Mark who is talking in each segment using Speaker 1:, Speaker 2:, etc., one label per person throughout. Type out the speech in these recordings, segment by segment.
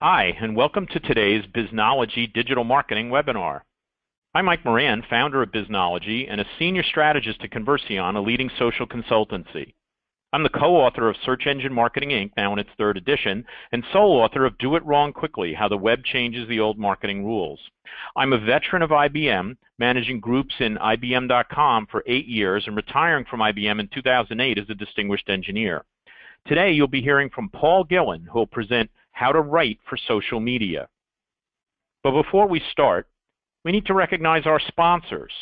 Speaker 1: Hi, and welcome to today's Biznology Digital Marketing webinar. I'm Mike Moran, founder of Biznology and a senior strategist at Conversion, a leading social consultancy. I'm the co-author of Search Engine Marketing Inc., now in its third edition, and sole author of Do It Wrong Quickly, How the Web Changes the Old Marketing Rules. I'm a veteran of IBM, managing groups in IBM.com for 8 years and retiring from IBM in 2008 as a distinguished engineer. Today, you'll be hearing from Paul Gillin, who will present how to write for social media. But before we start, we need to recognize our sponsors.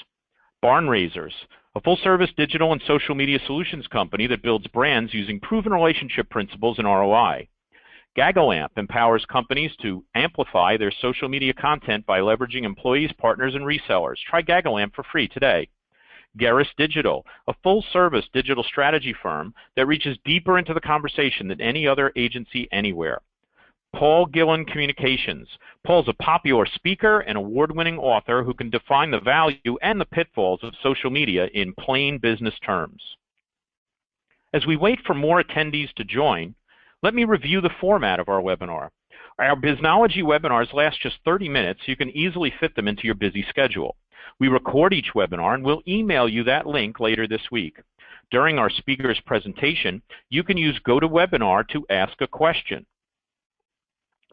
Speaker 1: Barn Raisers, a full-service digital and social media solutions company that builds brands using proven relationship principles and ROI. GaggleAmp empowers companies to amplify their social media content by leveraging employees, partners, and resellers. Try GaggleAmp for free today. Garris Digital, a full-service digital strategy firm that reaches deeper into the conversation than any other agency anywhere. Paul Gillin Communications. Paul's a popular speaker and award-winning author who can define the value and the pitfalls of social media in plain business terms. As we wait for more attendees to join, let me review the format of our webinar. Our Biznology webinars last just 30 minutes, so you can easily fit them into your busy schedule. We record each webinar and we'll email you that link later this week. During our speaker's presentation, you can use GoToWebinar to ask a question.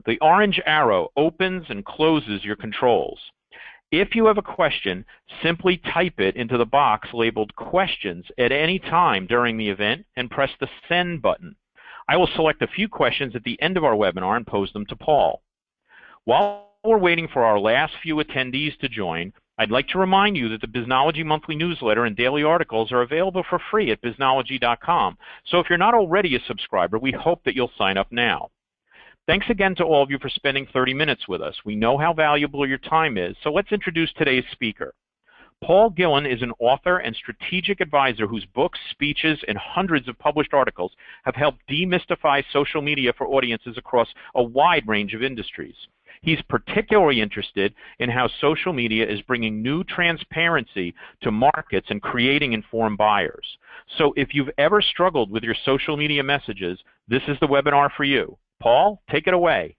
Speaker 1: The orange arrow opens and closes your controls. If you have a question, simply type it into the box labeled Questions at any time during the event and press the Send button. I will select a few questions at the end of our webinar and pose them to Paul. While we're waiting for our last few attendees to join, I'd like to remind you that the Biznology monthly newsletter and daily articles are available for free at biznology.com. So if you're not already a subscriber, we hope that you'll sign up now. Thanks again to all of you for spending 30 minutes with us. We know how valuable your time is, so let's introduce today's speaker. Paul Gillin is an author and strategic advisor whose books, speeches, and hundreds of published articles have helped demystify social media for audiences across a wide range of industries. He's particularly interested in how social media is bringing new transparency to markets and creating informed buyers. So if you've ever struggled with your social media messages, this is the webinar for you. Paul, take it away.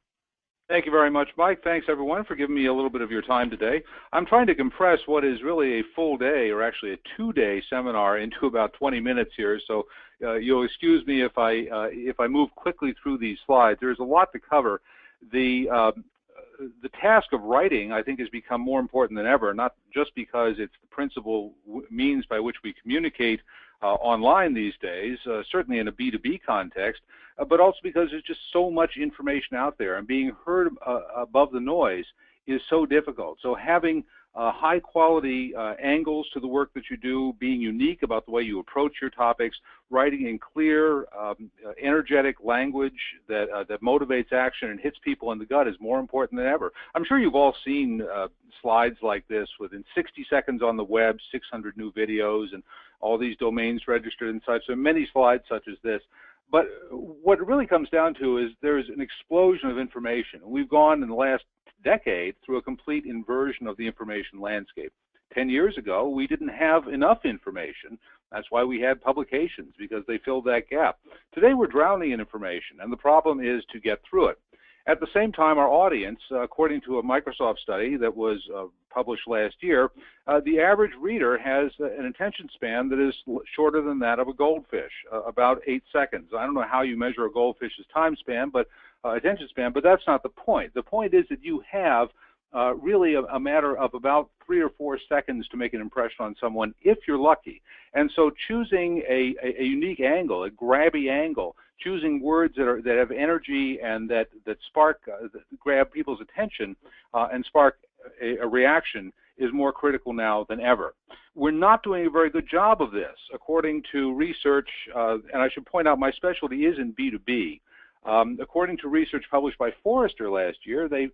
Speaker 2: Thank you very much, Mike. Thanks, everyone, for giving me a little bit of your time today. I'm trying to compress what is really a full day, or actually a two-day seminar, into about 20 minutes here. So you'll excuse me if I move quickly through these slides. There's a lot to cover. The task of writing, I think, has become more important than ever, not just because it's the principal means by which we communicate online these days, certainly in a B2B context, but also because there's just so much information out there, and being heard above the noise is so difficult. So having high quality angles to the work that you do, being unique about the way you approach your topics, writing in clear, energetic language that motivates action and hits people in the gut is more important than ever. I'm sure you've all seen slides like this within 60 seconds on the web, 600 new videos, and all these domains registered and such. So many slides such as this. But what it really comes down to is there's an explosion of information. We've gone in the last decade through a complete inversion of the information landscape. 10 years ago, we didn't have enough information. That's why we had publications, because they filled that gap. Today, we're drowning in information, and the problem is to get through it. At the same time, our audience, according to a Microsoft study that was published last year, the average reader has an attention span that is shorter than that of a goldfish, about 8 seconds. I don't know how you measure a goldfish's time span, but attention span, but that's not the point. The point is that you have really a matter of about 3 or 4 seconds to make an impression on someone, if you're lucky. And so choosing a unique angle, a grabby angle, choosing words that have energy and that grab people's attention and spark a reaction is more critical now than ever. We're not doing a very good job of this. According to research, and I should point out my specialty is in B2B. According to research published by Forrester last year, they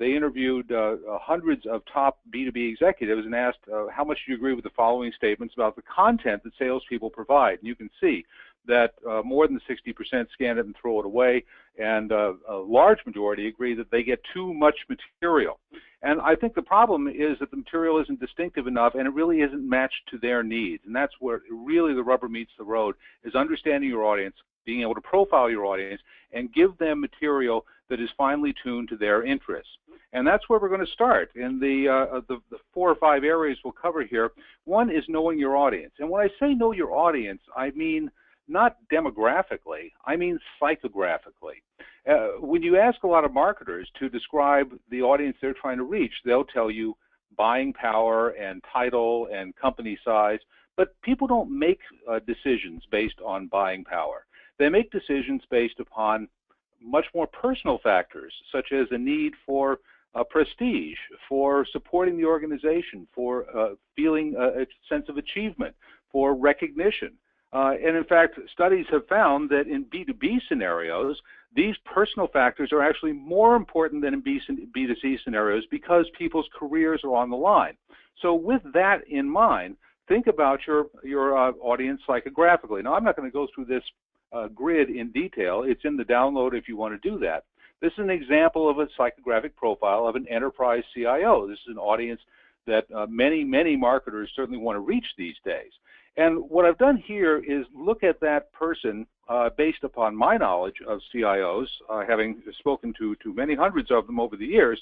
Speaker 2: interviewed hundreds of top B2B executives and asked how much do you agree with the following statements about the content that salespeople provide. And you can see that more than 60% scan it and throw it away, and a large majority agree that they get too much material. And I think the problem is that the material isn't distinctive enough, and it really isn't matched to their needs. And that's where really the rubber meets the road, is understanding your audience, being able to profile your audience, and give them material that is finely tuned to their interests. And that's where we're going to start. In the 4 or 5 areas we'll cover here, one is knowing your audience. And when I say know your audience, I mean not demographically, I mean psychographically. When you ask a lot of marketers to describe the audience they're trying to reach, they'll tell you buying power and title and company size, but people don't make decisions based on buying power. They make decisions based upon much more personal factors, such as a need for prestige, for supporting the organization, for feeling a sense of achievement, for recognition. And in fact, studies have found that in B2B scenarios, these personal factors are actually more important than in B2C scenarios because people's careers are on the line. So with that in mind, think about your audience psychographically. Now, I'm not going to go through this grid in detail. It's in the download if you want to do that. This is an example of a psychographic profile of an enterprise CIO. This is an audience that many, many marketers certainly want to reach these days. And what I've done here is look at that person based upon my knowledge of CIOs, having spoken to many hundreds of them over the years,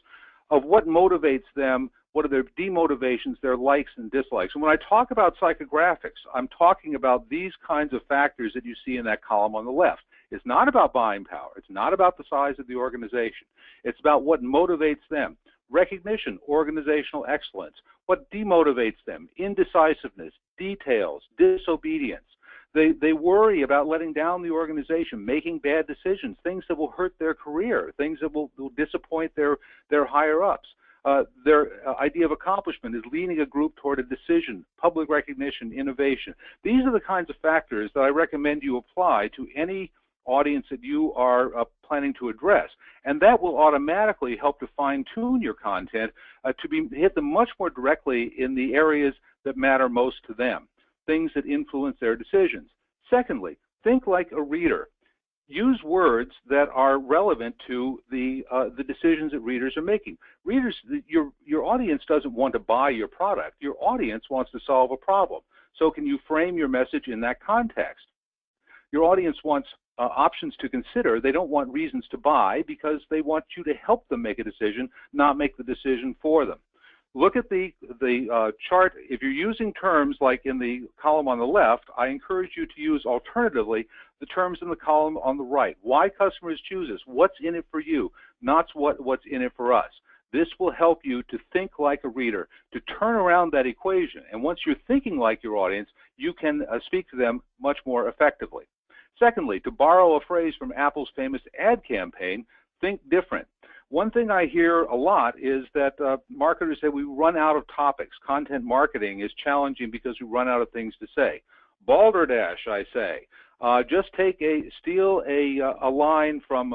Speaker 2: of what motivates them, what are their demotivations, their likes and dislikes. And when I talk about psychographics, I'm talking about these kinds of factors that you see in that column on the left. It's not about buying power. It's not about the size of the organization. It's about what motivates them. Recognition, organizational excellence. What demotivates them? Indecisiveness, details, disobedience. They worry about letting down the organization, making bad decisions, things that will hurt their career, things that will disappoint their higher-ups. Their idea of accomplishment is leading a group toward a decision, public recognition, innovation. These are the kinds of factors that I recommend you apply to any audience that you are planning to address. And that will automatically help to fine-tune your content to hit them much more directly in the areas that matter most to them, things that influence their decisions. Secondly, think like a reader. Use words that are relevant to the decisions that readers are making. Readers, your audience doesn't want to buy your product. Your audience wants to solve a problem. So can you frame your message in that context? Your audience wants options to consider. They don't want reasons to buy because they want you to help them make a decision, not make the decision for them. Look at the chart. If you're using terms like in the column on the left, I encourage you to use alternatively the terms in the column on the right. Why customers choose us? What's in it for you? Not what's in it for us. This will help you to think like a reader, to turn around that equation. And once you're thinking like your audience, you can speak to them much more effectively. Secondly, to borrow a phrase from Apple's famous ad campaign, think different. One thing I hear a lot is that marketers say we run out of topics. Content marketing is challenging because we run out of things to say. Balderdash, I say. Just steal a line from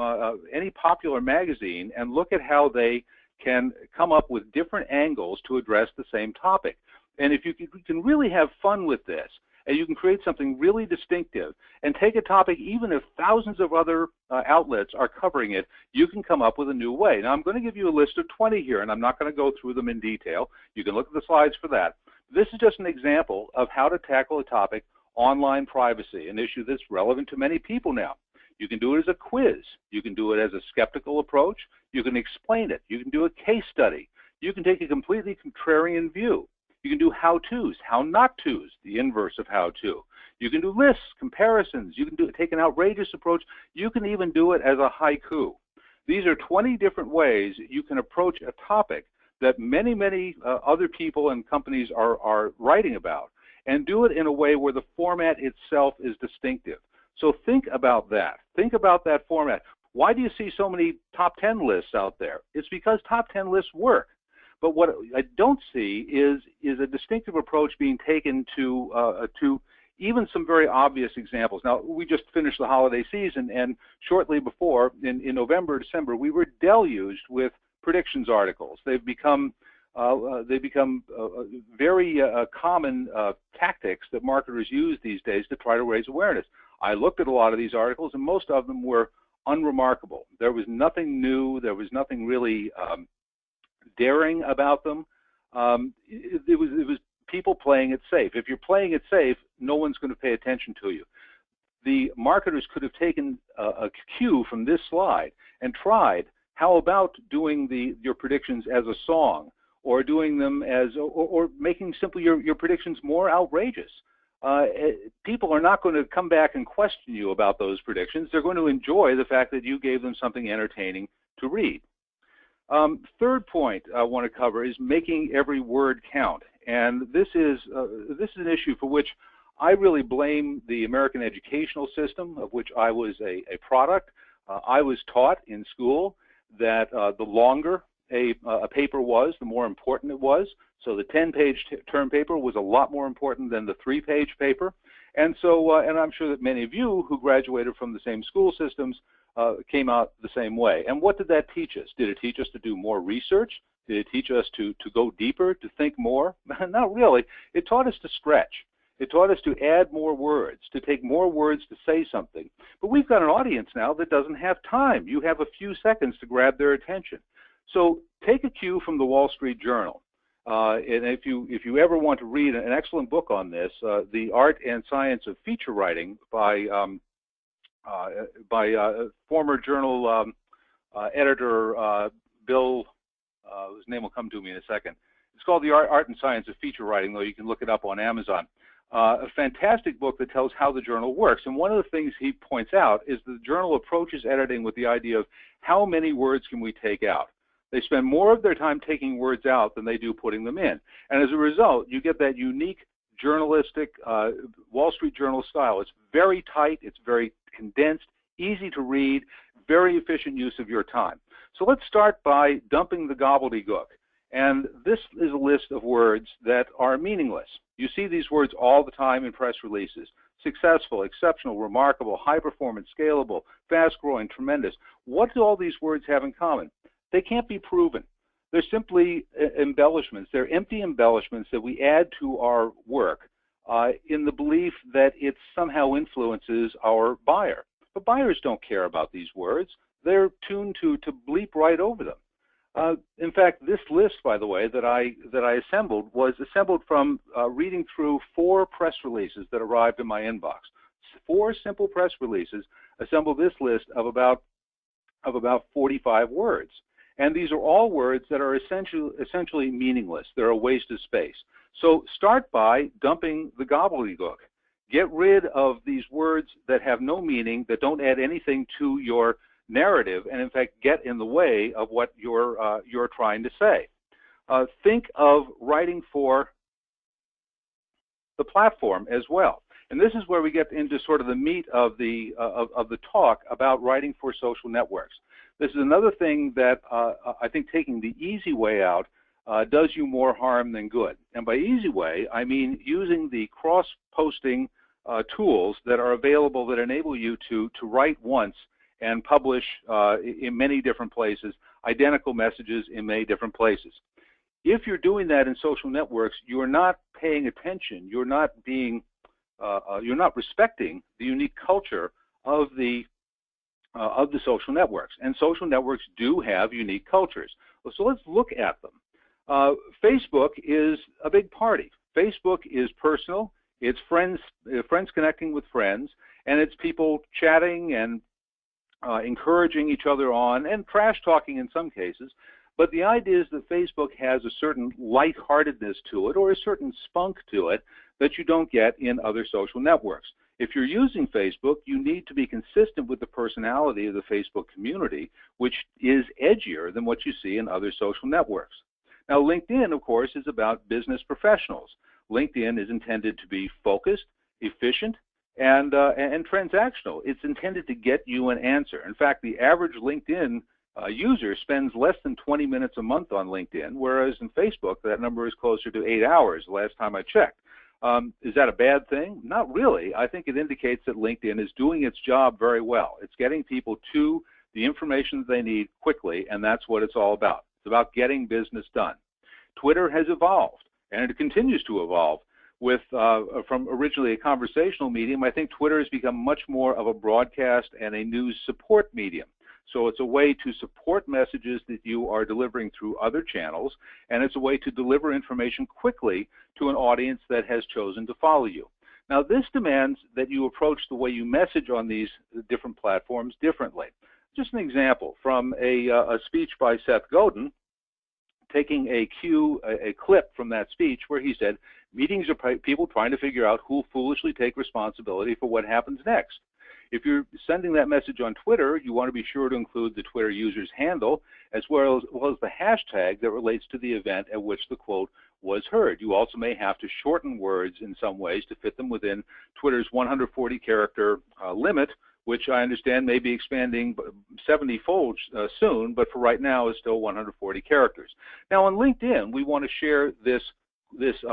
Speaker 2: any popular magazine and look at how they can come up with different angles to address the same topic. And if you can really have fun with this, and you can create something really distinctive and take a topic, even if thousands of other outlets are covering it, you can come up with a new way. Now, I'm going to give you a list of 20 here, and I'm not going to go through them in detail. You can look at the slides for that. This is just an example of how to tackle a topic, online privacy, an issue that's relevant to many people now. You can do it as a quiz. You can do it as a skeptical approach. You can explain it. You can do a case study. You can take a completely contrarian view. You can do how-tos, how-not-tos, the inverse of how-to. You can do lists, comparisons. You can take an outrageous approach. You can even do it as a haiku. These are 20 different ways you can approach a topic that many, many other people and companies are writing about, and do it in a way where the format itself is distinctive. So think about that. Think about that format. Why do you see so many top 10 lists out there? It's because top 10 lists work. But what I don't see is a distinctive approach being taken to even some very obvious examples. Now, we just finished the holiday season, and shortly before, in November, December, we were deluged with predictions articles. They've become very common tactics that marketers use these days to try to raise awareness. I looked at a lot of these articles, and most of them were unremarkable. There was nothing new. There was nothing really daring about them. It was people playing it safe. If you're playing it safe, no one's going to pay attention to you. The marketers could have taken a cue from this slide and tried, how about doing your predictions as a song, or doing them as, or making simply your predictions more outrageous. People are not going to come back and question you about those predictions. They're going to enjoy the fact that you gave them something entertaining to read. Third point I want to cover is making every word count. And this is an issue for which I really blame the American educational system, of which I was a product. I was taught in school that the longer a paper was, the more important it was. So the 10-page term paper was a lot more important than the 3-page paper. And so, and I'm sure that many of you who graduated from the same school systems came out the same way. And what did that teach us? Did it teach us to do more research? Did it teach us to go deeper, to think more? Not really. It taught us to stretch. It taught us to add more words, to take more words to say something. But we've got an audience now that doesn't have time. You have a few seconds to grab their attention. So take a cue from the Wall Street Journal. And if you ever want to read an excellent book on this, The Art and Science of Feature Writing by former journal editor Bill, whose name will come to me in a second. It's called The Art and Science of Feature Writing, though you can look it up on Amazon. A fantastic book that tells how the journal works. And one of the things he points out is the journal approaches editing with the idea of how many words can we take out. They spend more of their time taking words out than they do putting them in. And as a result, you get that unique journalistic Wall Street Journal style. It's very tight, it's very condensed, easy to read, very efficient use of your time. So let's start by dumping the gobbledygook. And this is a list of words that are meaningless. You see these words all the time in press releases. Successful, exceptional, remarkable, high performance, scalable, fast growing, tremendous. What do all these words have in common? They can't be proven. They're simply embellishments. They're empty embellishments that we add to our work in the belief that it somehow influences our buyer. But buyers don't care about these words. They're tuned to bleep right over them. In fact, this list, by the way, that I assembled was assembled from reading through 4 press releases that arrived in my inbox. 4 simple press releases assembled this list of about 45 words. And these are all words that are essentially meaningless. They're a waste of space. So start by dumping the gobbledygook. Get rid of these words that have no meaning, that don't add anything to your narrative, and in fact get in the way of what you're trying to say. Think of writing for the platform as well. And this is where we get into sort of the meat of the talk about writing for social networks. This is another thing that I think taking the easy way out does you more harm than good. And by easy way, I mean using the cross-posting tools that are available that enable you to write once and publish in many different places, identical messages in many different places. If you're doing that in social networks, you're not paying attention. You're not respecting the unique culture of the social networks. And social networks do have unique cultures. So let's look at them. Facebook is a big party. Facebook is personal. It's friends connecting with friends, and it's people chatting and encouraging each other on, and trash talking in some cases. But the idea is that Facebook has a certain lightheartedness to it, or a certain spunk to it, that you don't get in other social networks. If you're using Facebook, you need to be consistent with the personality of the Facebook community, which is edgier than what you see in other social networks. Now, LinkedIn, of course, is about business professionals. LinkedIn is intended to be focused, efficient, and transactional. It's intended to get you an answer. In fact, the average LinkedIn user spends less than 20 minutes a month on LinkedIn, whereas in Facebook, that number is closer to 8 hours the last time I checked. Is that a bad thing? Not really. I think it indicates that LinkedIn is doing its job very well. It's getting people to the information that they need quickly, and that's what it's all about. It's about getting business done. Twitter has evolved, and it continues to evolve. from originally a conversational medium, I think Twitter has become much more of a broadcast and a news support medium. So it's a way to support messages that you are delivering through other channels, and it's a way to deliver information quickly to an audience that has chosen to follow you. Now, this demands that you approach the way you message on these different platforms differently. Just an example from a speech by Seth Godin, taking a clip from that speech where he said, meetings are people trying to figure out who will foolishly take responsibility for what happens next. If you're sending that message on Twitter, you want to be sure to include the Twitter user's handle as well as the hashtag that relates to the event at which the quote was heard. You also may have to shorten words in some ways to fit them within Twitter's 140-character limit, which I understand may be expanding 70-fold soon, but for right now is still 140 characters. Now on LinkedIn, we want to share this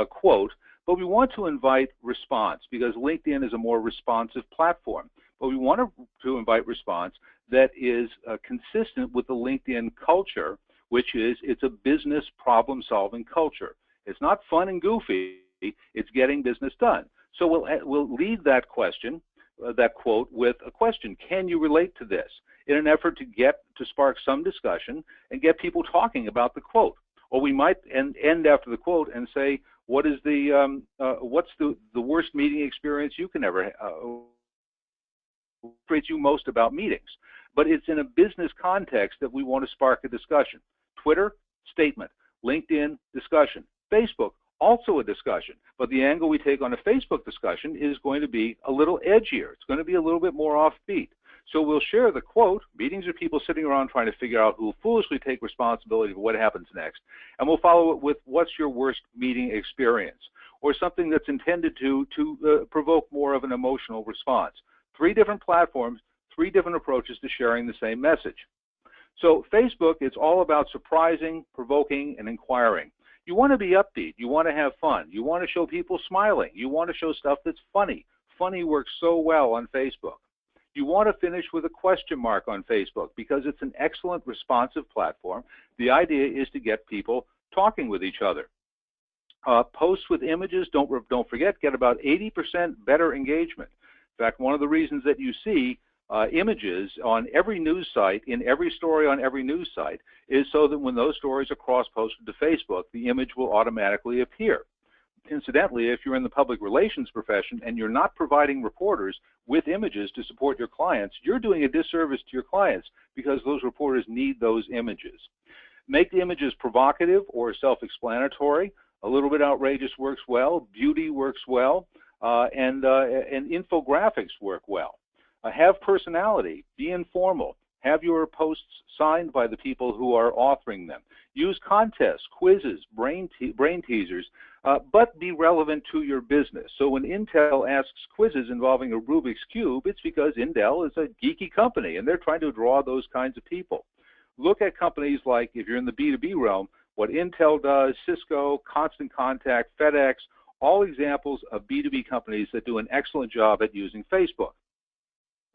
Speaker 2: quote, but we want to invite response because LinkedIn is a more responsive platform. But we want to invite response that is consistent with the LinkedIn culture, which is it's a business problem-solving culture. It's not fun and goofy. It's getting business done. So we'll lead that question, that quote, with a question: can you relate to this? In an effort to spark some discussion and get people talking about the quote. Or we might end after the quote and say, what's the worst meeting experience you can ever frustrates you most about meetings? But it's in a business context that we want to spark a discussion. Twitter, statement. LinkedIn, discussion. Facebook, also a discussion. But the angle we take on a Facebook discussion is going to be a little edgier. It's going to be a little bit more offbeat. So we'll share the quote, meetings are people sitting around trying to figure out who will foolishly take responsibility for what happens next. And we'll follow it with what's your worst meeting experience, or something that's intended to provoke more of an emotional response. 3 different platforms, 3 different approaches to sharing the same message. So Facebook, it's all about surprising, provoking, and inquiring. You want to be upbeat. You want to have fun. You want to show people smiling. You want to show stuff that's funny. Funny works so well on Facebook. You want to finish with a question mark on Facebook because it's an excellent responsive platform. The idea is to get people talking with each other. Posts with images, don't forget, get about 80% better engagement. In fact, one of the reasons that you see images on every news site, in every story on every news site, is so that when those stories are cross-posted to Facebook, the image will automatically appear. Incidentally, if you're in the public relations profession and you're not providing reporters with images to support your clients, you're doing a disservice to your clients because those reporters need those images. Make the images provocative or self-explanatory. A little bit outrageous works well. Beauty works well. And infographics work well. Have personality. Be informal. Have your posts signed by the people who are authoring them. Use contests, quizzes, brain teasers, but be relevant to your business. So when Intel asks quizzes involving a Rubik's Cube, it's because Intel is a geeky company, and they're trying to draw those kinds of people. Look at companies like, if you're in the B2B realm, what Intel does, Cisco, Constant Contact, FedEx, all examples of B2B companies that do an excellent job at using Facebook.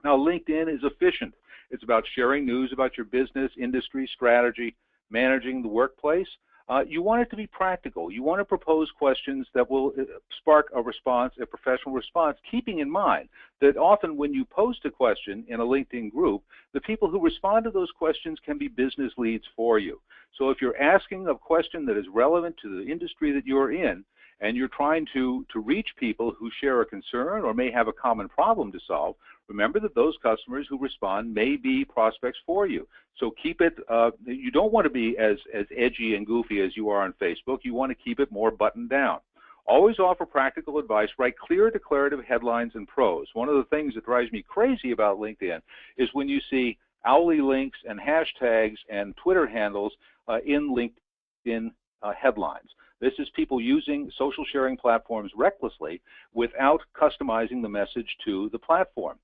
Speaker 2: Now, LinkedIn is efficient. It's about sharing news about your business, industry, strategy, managing the workplace. You want it to be practical. You want to propose questions that will spark a response, a professional response, keeping in mind that often when you post a question in a LinkedIn group, the people who respond to those questions can be business leads for you. So if you're asking a question that is relevant to the industry that you're in, and you're trying to reach people who share a concern or may have a common problem to solve, remember that those customers who respond may be prospects for you. So keep it, you don't want to be as edgy and goofy as you are on Facebook. You want to keep it more buttoned down. Always offer practical advice. Write clear declarative headlines and prose. One of the things that drives me crazy about LinkedIn is when you see Owly links and hashtags and Twitter handles in LinkedIn headlines. This is people using social sharing platforms recklessly without customizing the message to the platform.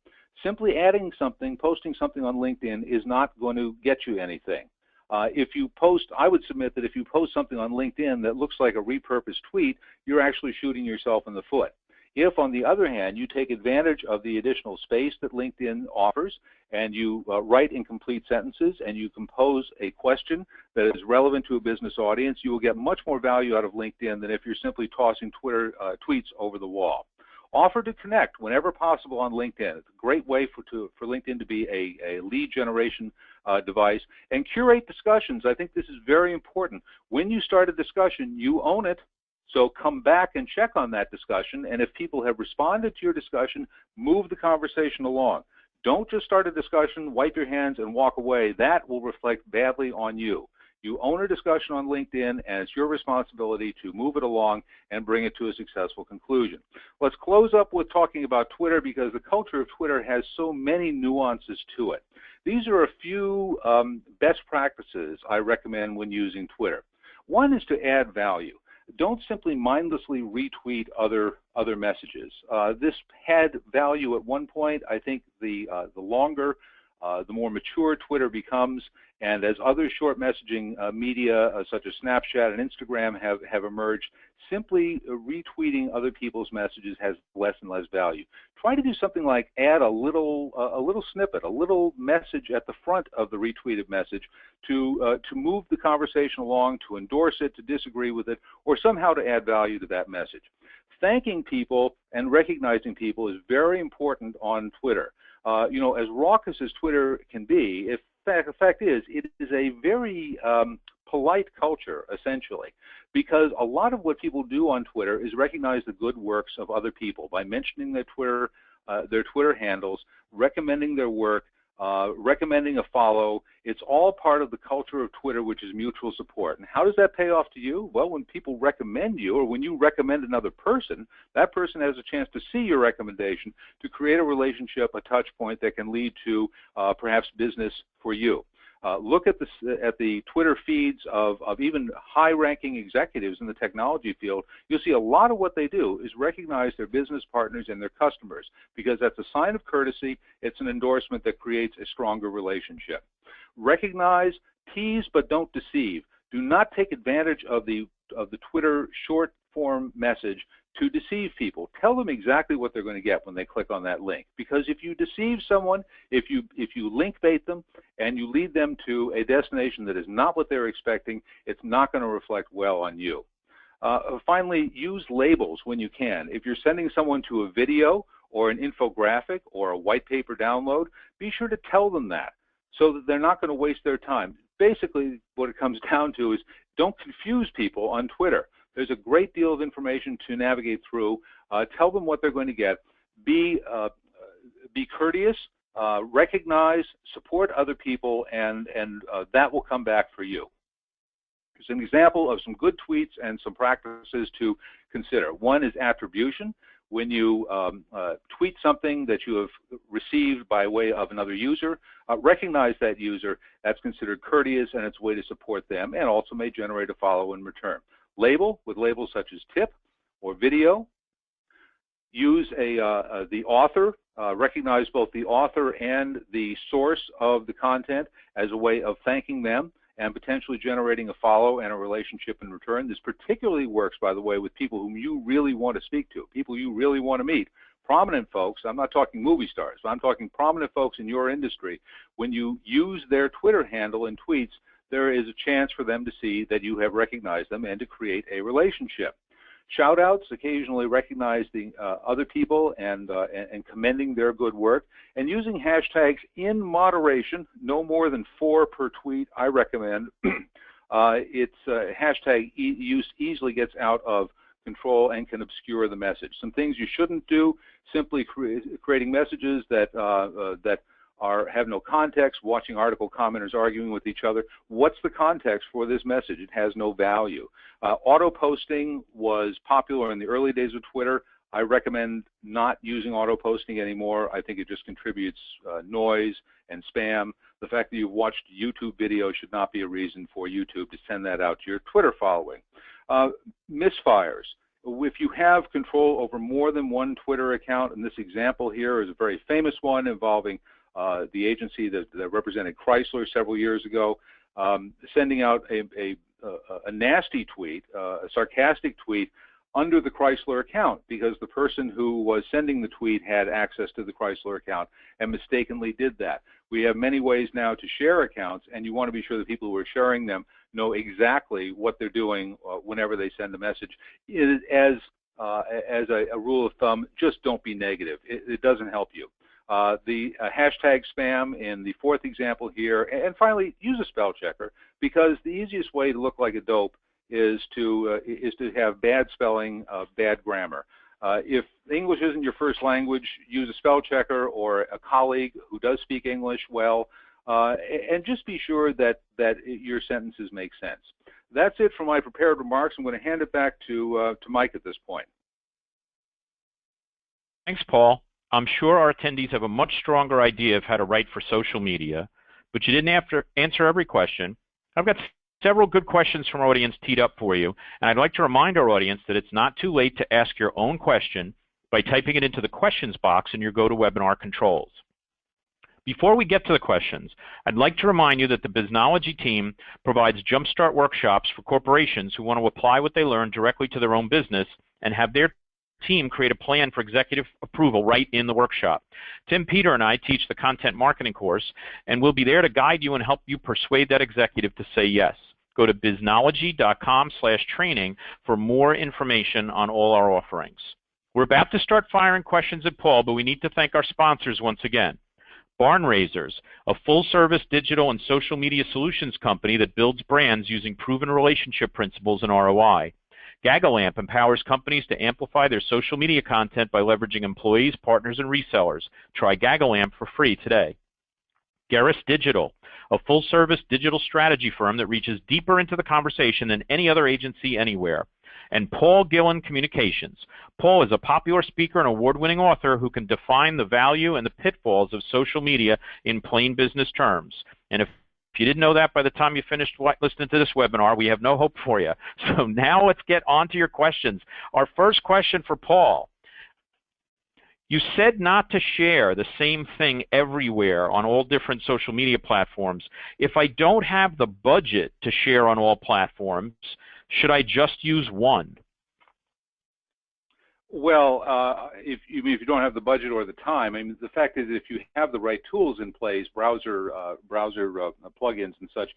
Speaker 2: Simply adding something, posting something on LinkedIn is not going to get you anything. If you post, I would submit that if you post something on LinkedIn that looks like a repurposed tweet, you're actually shooting yourself in the foot. If, on the other hand, you take advantage of the additional space that LinkedIn offers and you write in complete sentences and you compose a question that is relevant to a business audience, you will get much more value out of LinkedIn than if you're simply tossing Twitter tweets over the wall. Offer to connect whenever possible on LinkedIn. It's a great way for LinkedIn to be a lead generation device. And curate discussions. I think this is very important. When you start a discussion, you own it. So come back and check on that discussion. And if people have responded to your discussion, move the conversation along. Don't just start a discussion, wipe your hands, and walk away. That will reflect badly on you. You own a discussion on LinkedIn, and it's your responsibility to move it along and bring it to a successful conclusion. Let's close up with talking about Twitter, because the culture of Twitter has so many nuances to it. These are a few best practices I recommend when using Twitter. One is to add value. Don't simply mindlessly retweet other messages. This had value at one point. I think the longer, the more mature Twitter becomes, and as other short messaging media such as Snapchat and Instagram have emerged, simply retweeting other people's messages has less and less value. Try to do something like add a little snippet, a little message at the front of the retweeted message to move the conversation along, to endorse it, to disagree with it, or somehow to add value to that message. Thanking people and recognizing people is very important on Twitter. You know, as raucous as Twitter can be, the fact is, it is a very polite culture, essentially, because a lot of what people do on Twitter is recognize the good works of other people by mentioning their Twitter handles, recommending their work, recommending a follow. It's all part of the culture of Twitter, which is mutual support. And how does that pay off to you? Well, when people recommend you, or when you recommend another person, that person has a chance to see your recommendation, to create a relationship, a touch point that can lead to perhaps business for you. Look at the Twitter feeds of even high-ranking executives in the technology field. You'll see a lot of what they do is recognize their business partners and their customers, because that's a sign of courtesy. It's an endorsement that creates a stronger relationship. Recognize, tease, but don't deceive. Do not take advantage of the Twitter short-form message to deceive people. Tell them exactly what they're going to get when they click on that link. Because if you deceive someone, if you link bait them and you lead them to a destination that is not what they're expecting, it's not going to reflect well on you. Finally, use labels when you can. If you're sending someone to a video or an infographic or a white paper download, be sure to tell them that so that they're not going to waste their time. Basically, what it comes down to is don't confuse people on Twitter. There's a great deal of information to navigate through. Tell them what they're going to get. Be courteous, recognize, support other people, and that will come back for you. Here's an example of some good tweets and some practices to consider. One is attribution. When you tweet something that you have received by way of another user, recognize that user. That's considered courteous, and it's a way to support them, and also may generate a follow in return. Label with labels such as tip or video. Use the author. Recognize both the author and the source of the content as a way of thanking them and potentially generating a follow and a relationship in return. This particularly works, by the way, with people whom you really want to speak to, people you really want to meet. Prominent folks, I'm not talking movie stars, I'm talking prominent folks in your industry. When you use their Twitter handle in tweets, there is a chance for them to see that you have recognized them and to create a relationship. Shout-outs, occasionally recognize the other people and commending their good work, and using hashtags in moderation, no more than 4 per tweet, I recommend. Hashtag use easily gets out of control and can obscure the message. Some things you shouldn't do: simply creating messages that have no context, watching article commenters arguing with each other. What's the context for this message? It has no value. Auto-posting was popular in the early days of Twitter. I recommend not using auto-posting anymore. I think it just contributes noise and spam. The fact that you've watched YouTube videos should not be a reason for YouTube to send that out to your Twitter following. Misfires. If you have control over more than one Twitter account, and this example here is a very famous one involving the agency that represented Chrysler several years ago, sending out a nasty tweet, a sarcastic tweet under the Chrysler account because the person who was sending the tweet had access to the Chrysler account and mistakenly did that. We have many ways now to share accounts, and you want to be sure the people who are sharing them know exactly what they're doing whenever they send a message. As a rule of thumb, just don't be negative. It doesn't help you. The hashtag spam in the fourth example here, and finally, use a spell checker, because the easiest way to look like a dope is to have bad spelling, bad grammar. If English isn't your first language, use a spell checker or a colleague who does speak English well, and just be sure that your sentences make sense. That's it for my prepared remarks. I'm going to hand it back to Mike at this point.
Speaker 1: Thanks, Paul. I'm sure our attendees have a much stronger idea of how to write for social media, but you didn't answer every question. I've got several good questions from our audience teed up for you, and I'd like to remind our audience that it's not too late to ask your own question by typing it into the questions box in your GoToWebinar controls. Before we get to the questions, I'd like to remind you that the Biznology team provides Jumpstart workshops for corporations who want to apply what they learn directly to their own business and have their team create a plan for executive approval right in the workshop. Tim, Peter, and I teach the content marketing course, and we'll be there to guide you and help you persuade that executive to say yes. Go to biznology.com/training for more information on all our offerings. We're about to start firing questions at Paul, but we need to thank our sponsors once again. Barn Raisers, a full-service digital and social media solutions company that builds brands using proven relationship principles and ROI. Gagalamp empowers companies to amplify their social media content by leveraging employees, partners, and resellers. Try Gagalamp for free today. Garris Digital, a full-service digital strategy firm that reaches deeper into the conversation than any other agency anywhere. And Paul Gillin Communications. Paul is a popular speaker and award-winning author who can define the value and the pitfalls of social media in plain business terms. And if you didn't know that by the time you finished listening to this webinar, we have no hope for you. So now let's get on to your questions. Our first question for Paul. You said not to share the same thing everywhere on all different social media platforms. If I don't have the budget to share on all platforms, should I just use one?
Speaker 2: Well, if you don't have the budget or the time, I mean, the fact is, if you have the right tools in place, browser plugins and such,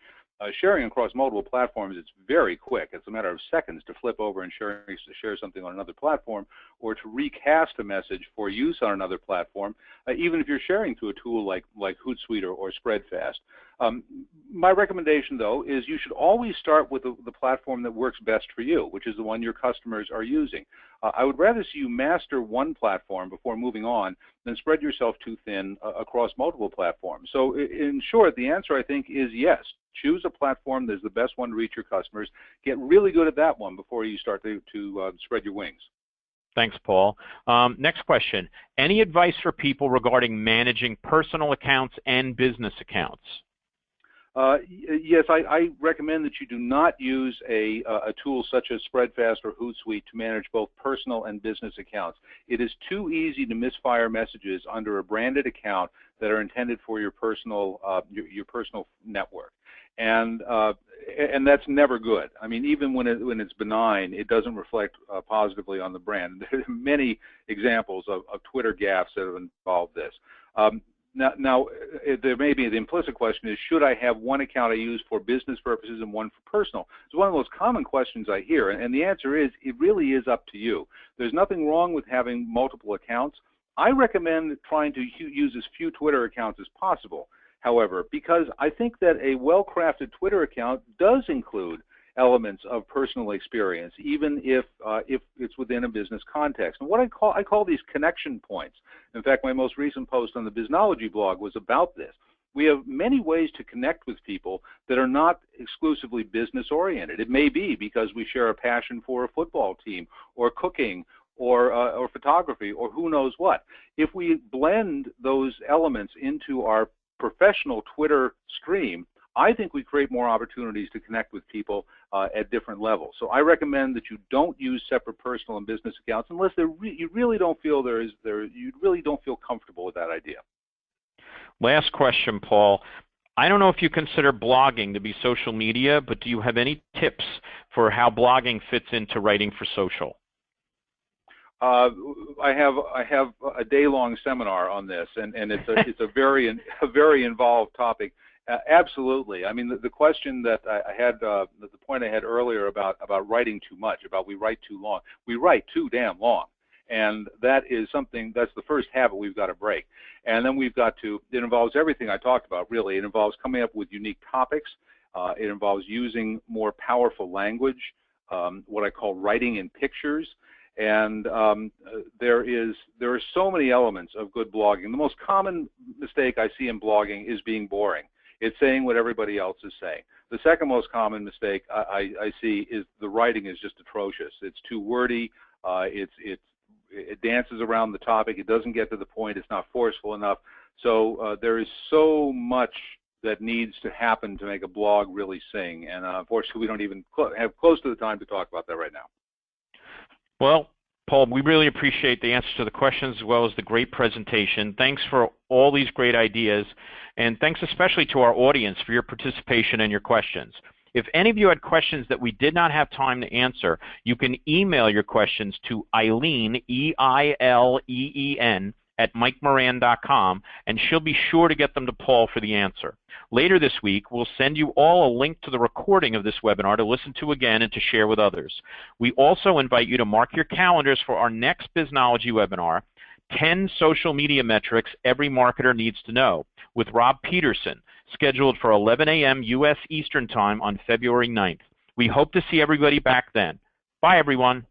Speaker 2: sharing across multiple platforms, it's very quick. It's a matter of seconds to flip over and share something on another platform, or to recast a message for use on another platform, even if you're sharing through a tool like Hootsuite or Spreadfast. My recommendation, though, is you should always start with the platform that works best for you, which is the one your customers are using. I would rather see you master one platform before moving on than spread yourself too thin across multiple platforms. So in short, the answer, I think, is yes. Choose a platform that's the best one to reach your customers. Get really good at that one before you start to spread your wings.
Speaker 1: Thanks, Paul. Next question. Any advice for people regarding managing personal accounts and business accounts?
Speaker 2: Yes, I recommend that you do not use a tool such as Spreadfast or Hootsuite to manage both personal and business accounts. It is too easy to misfire messages under a branded account that are intended for your personal network, and that's never good. I mean, even when it's benign, it doesn't reflect positively on the brand. There are many examples of Twitter gaffes that have involved this. Now, there may be the implicit question is, should I have one account I use for business purposes and one for personal? It's one of the most common questions I hear, and the answer is, it really is up to you. There's nothing wrong with having multiple accounts. I recommend trying to use as few Twitter accounts as possible, however, because I think that a well-crafted Twitter account does include elements of personal experience, even if it's within a business context. And what I call these connection points. In fact, my most recent post on the Biznology blog was about this. We have many ways to connect with people that are not exclusively business-oriented. It may be because we share a passion for a football team, or cooking, or photography, or who knows what. If we blend those elements into our professional Twitter stream, I think we create more opportunities to connect with people at different levels. So I recommend that you don't use separate personal and business accounts unless you really don't feel you really don't feel comfortable with that idea.
Speaker 1: Last question, Paul. I don't know if you consider blogging to be social media, but do you have any tips for how blogging fits into writing for social?
Speaker 2: I have a day-long seminar on this, and it's a very involved topic. Absolutely. I mean, the question that I had, the point I had earlier about writing too much, about we write too long. We write too damn long, and that is something that's the first habit we've got to break. And then we've got to. It involves everything I talked about. Really, it involves coming up with unique topics. It involves using more powerful language, what I call writing in pictures. And there are so many elements of good blogging. The most common mistake I see in blogging is being boring. It's saying what everybody else is saying. The second most common mistake I see is the writing is just atrocious. It's too wordy. It dances around the topic. It doesn't get to the point. It's not forceful enough. So there is so much that needs to happen to make a blog really sing. And unfortunately, we don't even have close to the time to talk about that right now.
Speaker 1: Well, Paul, we really appreciate the answers to the questions as well as the great presentation. Thanks for all these great ideas, and thanks especially to our audience for your participation and your questions. If any of you had questions that we did not have time to answer, you can email your questions to Eileen, E-I-L-E-E-N, at MikeMoran.com, and she'll be sure to get them to Paul for the answer. Later this week, we'll send you all a link to the recording of this webinar to listen to again and to share with others. We also invite you to mark your calendars for our next Biznology webinar, 10 Social Media Metrics Every Marketer Needs to Know, with Rob Peterson, scheduled for 11 a.m. U.S. Eastern Time on February 9th. We hope to see everybody back then. Bye, everyone.